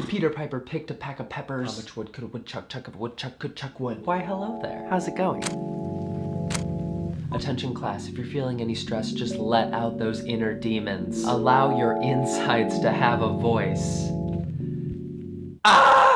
Peter Piper picked a pack of peppers. How much wood could a woodchuck chuck if a woodchuck could chuck wood? Why, hello there. How's it going? Attention class, if you're feeling any stress, just let out those inner demons. Allow your insides to have a voice. Ah!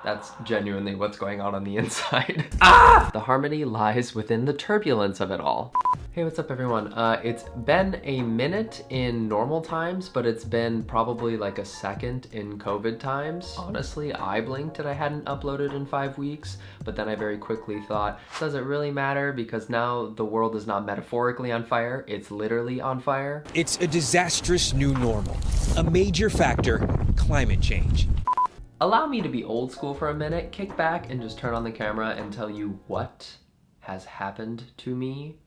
That's genuinely what's going on the inside. Ah! The harmony lies within the turbulence of it all. Hey, what's up everyone? It's been a minute in normal times, but it's been probably like a second in COVID times. Honestly, I blinked that I hadn't uploaded in 5 weeks, but then I very quickly thought, does it really matter? Because now the world is not metaphorically on fire, it's literally on fire. It's a disastrous new normal. A major factor, climate change. Allow me to be old school for a minute, kick back and just turn on the camera and tell you what has happened to me.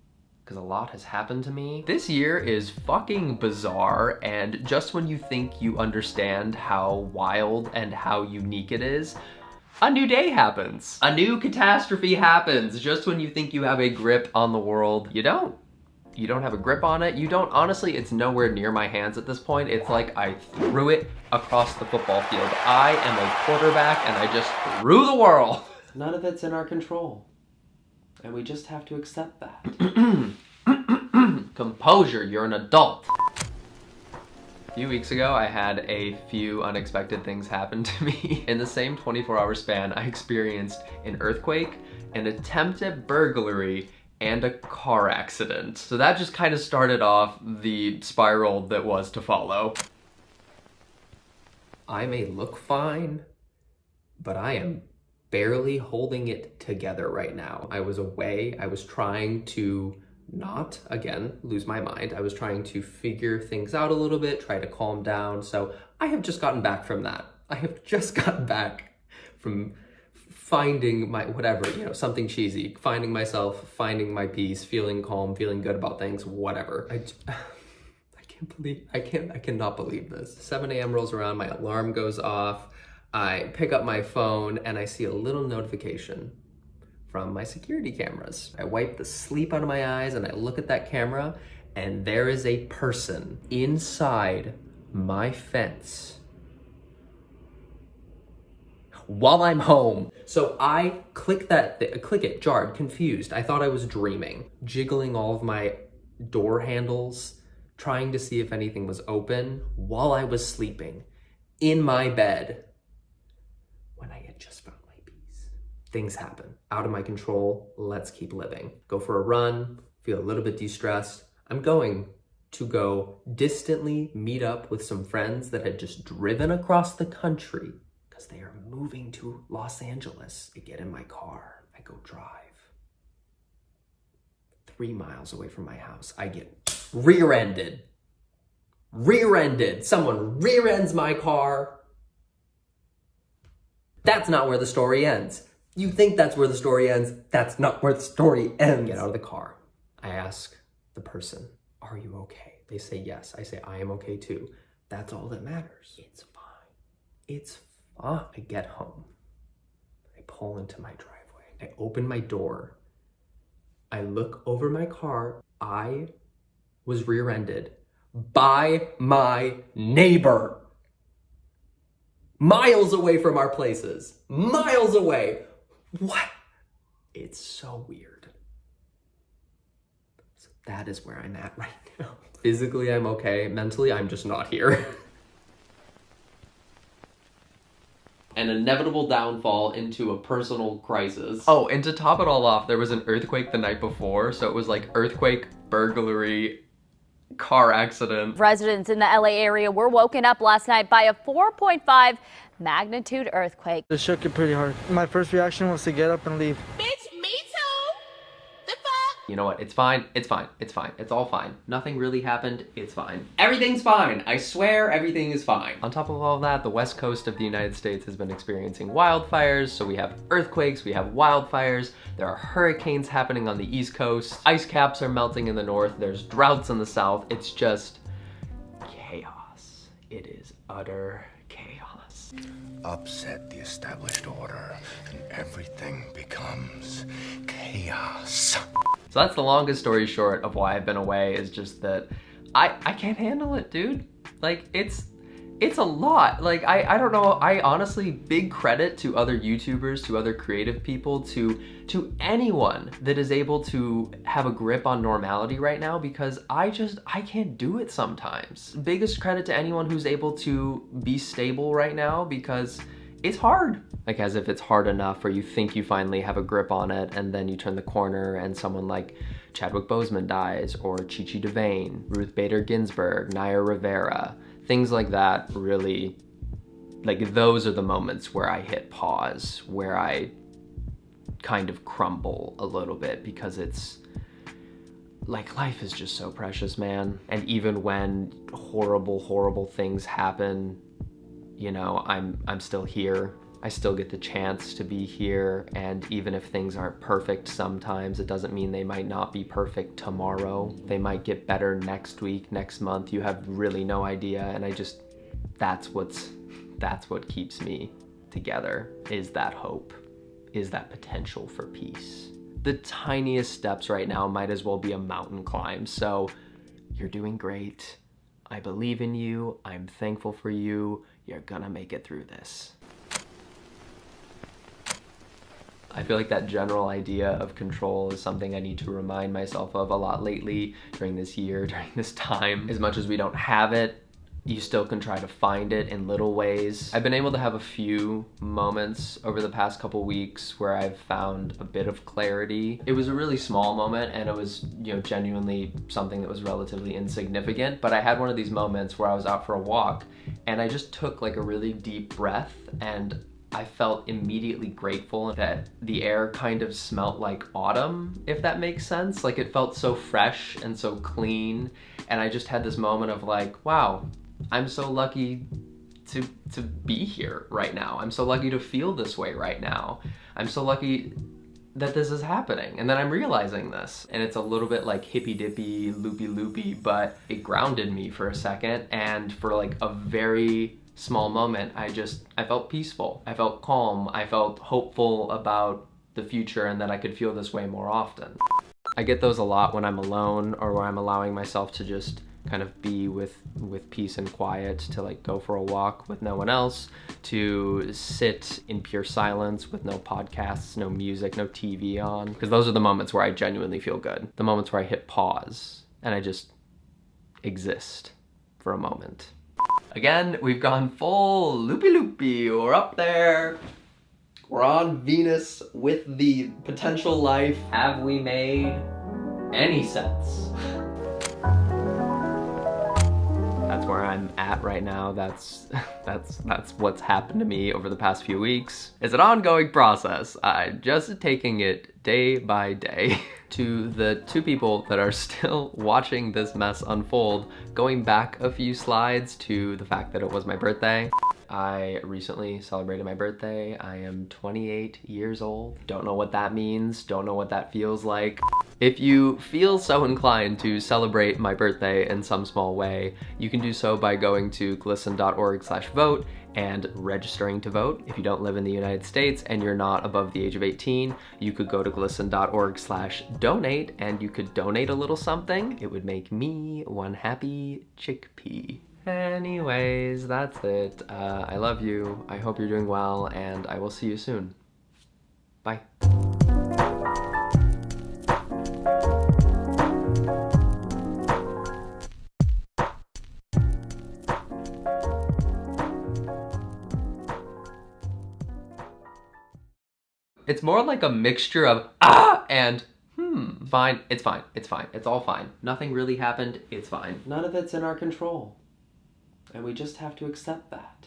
Because a lot has happened to me. This year is fucking bizarre, and just when you think you understand how wild and how unique it is, a new day happens. A new catastrophe happens just when you think you have a grip on the world. You don't. You don't have a grip on it. You don't, honestly, it's nowhere near my hands at this point. It's like I threw it across the football field. I am a quarterback and I just threw the world. None of it's in our control. And we just have to accept that. Composure, you're an adult. A few weeks ago, I had a few unexpected things happen to me. In the same 24-hour span, I experienced an earthquake, an attempted burglary, and a car accident. So that just kind of started off the spiral that was to follow. I may look fine, but I am barely holding it together right now. I was away, I was trying to not, again, lose my mind. I was trying to figure things out a little bit, try to calm down. So I have just gotten back from that. I have just gotten back from finding my, whatever, you know, something cheesy, finding myself, finding my peace, feeling calm, feeling good about things, whatever. I cannot believe this. 7 a.m. rolls around, my alarm goes off. I pick up my phone and I see a little notification from my security cameras. I wipe the sleep out of my eyes and I look at that camera and there is a person inside my fence while I'm home. So I click it, jarred, confused. I thought I was dreaming, jiggling all of my door handles, trying to see if anything was open while I was sleeping in my bed. When I had just found my peace. Things happen, out of my control, let's keep living. Go for a run, feel a little bit de-stressed. I'm going to go distantly meet up with some friends that had just driven across the country because they are moving to Los Angeles. I get in my car, I go drive. 3 miles away from my house, I get rear-ended. Someone rear-ends my car. That's not where the story ends. You think that's where the story ends. That's not where the story ends. Get out of the car. I ask the person, are you okay? They say yes. I say, I am okay too. That's all that matters. It's fine. It's fine. I get home. I pull into my driveway. I open my door. I look over my car. I was rear-ended by my neighbor. Miles away from our places. Miles away. What? It's so weird. So that is where I'm at right now. Physically, I'm okay. Mentally, I'm just not here. An inevitable downfall into a personal crisis. Oh, and to top it all off, there was an earthquake the night before. So it was like earthquake, burglary, car accident. Residents in the LA area were woken up last night by a 4.5 magnitude earthquake. It shook it pretty hard. My first reaction was to get up and leave. Bitch, me too. The fuck? You know what? It's fine. It's fine. It's fine. It's all fine. Nothing really happened. It's fine. Everything's fine. I swear everything is fine. On top of all of that, the west coast of the United States has been experiencing wildfires. So we have earthquakes, we have wildfires. There are hurricanes happening on the east coast. Ice caps are melting in the north. There's droughts in the south. It's just chaos. It is utter chaos. Upset the established order and everything becomes chaos. So that's the longest story short of why I've been away, is just that I can't handle it, dude. Like, it's it's a lot. Like, I don't know, I honestly, big credit to other YouTubers, to other creative people, to anyone that is able to have a grip on normality right now, because I can't do it sometimes. Biggest credit to anyone who's able to be stable right now, because it's hard. Like, as if it's hard enough, or you think you finally have a grip on it, and then you turn the corner and someone like Chadwick Boseman dies, or Chi-Chi DeVane, Ruth Bader Ginsburg, Naya Rivera. Things like that really, like, those are the moments where I hit pause, where I kind of crumble a little bit, because it's like, life is just so precious, man. And even when horrible, horrible things happen, you know, I'm still here. I still get the chance to be here, and even if things aren't perfect sometimes, it doesn't mean they might not be perfect tomorrow. They might get better next week, next month. You have really no idea, and that's what keeps me together, is that hope, is that potential for peace. The tiniest steps right now might as well be a mountain climb, so you're doing great. I believe in you. I'm thankful for you. You're gonna make it through this. I feel like that general idea of control is something I need to remind myself of a lot lately, during this year, during this time. As much as we don't have it, you still can try to find it in little ways. I've been able to have a few moments over the past couple weeks where I've found a bit of clarity. It was a really small moment, and it was, you know, genuinely something that was relatively insignificant, but I had one of these moments where I was out for a walk and I just took like a really deep breath, and I felt immediately grateful that the air kind of smelt like autumn, if that makes sense. Like, it felt so fresh and so clean, and I just had this moment of like, wow, I'm so lucky to be here right now. I'm so lucky to feel this way right now. I'm so lucky that this is happening, and then I'm realizing this. And it's a little bit like hippy-dippy, loopy-loopy, but it grounded me for a second, and for like a very small moment, I felt peaceful. I felt calm. I felt hopeful about the future, and that I could feel this way more often. I get those a lot when I'm alone, or where I'm allowing myself to just kind of be with peace and quiet, to like go for a walk with no one else, to sit in pure silence with no podcasts, no music, no TV on. Because those are the moments where I genuinely feel good. The moments where I hit pause and I just exist for a moment. Again, we've gone full loopy-loopy. We're up there. We're on Venus with the potential life. Have we made any sense? That's where I'm at right now. That's what's happened to me over the past few weeks. It's an ongoing process. I'm just taking it day by day. To the two people that are still watching this mess unfold, going back a few slides to the fact that it was my birthday. I recently celebrated my birthday. I am 28 years old. Don't know what that means. Don't know what that feels like. If you feel so inclined to celebrate my birthday in some small way, you can do so by going to glisten.org/vote and registering to vote. If you don't live in the United States and you're not above the age of 18, you could go to glisten.org/donate and you could donate a little something. It would make me one happy chickpea. Anyways, that's it. I love you. I hope you're doing well, and I will see you soon. Bye. It's more like a mixture of ah and fine. It's fine. It's fine. It's all fine. Nothing really happened. It's fine. None of it's in our control. And we just have to accept that.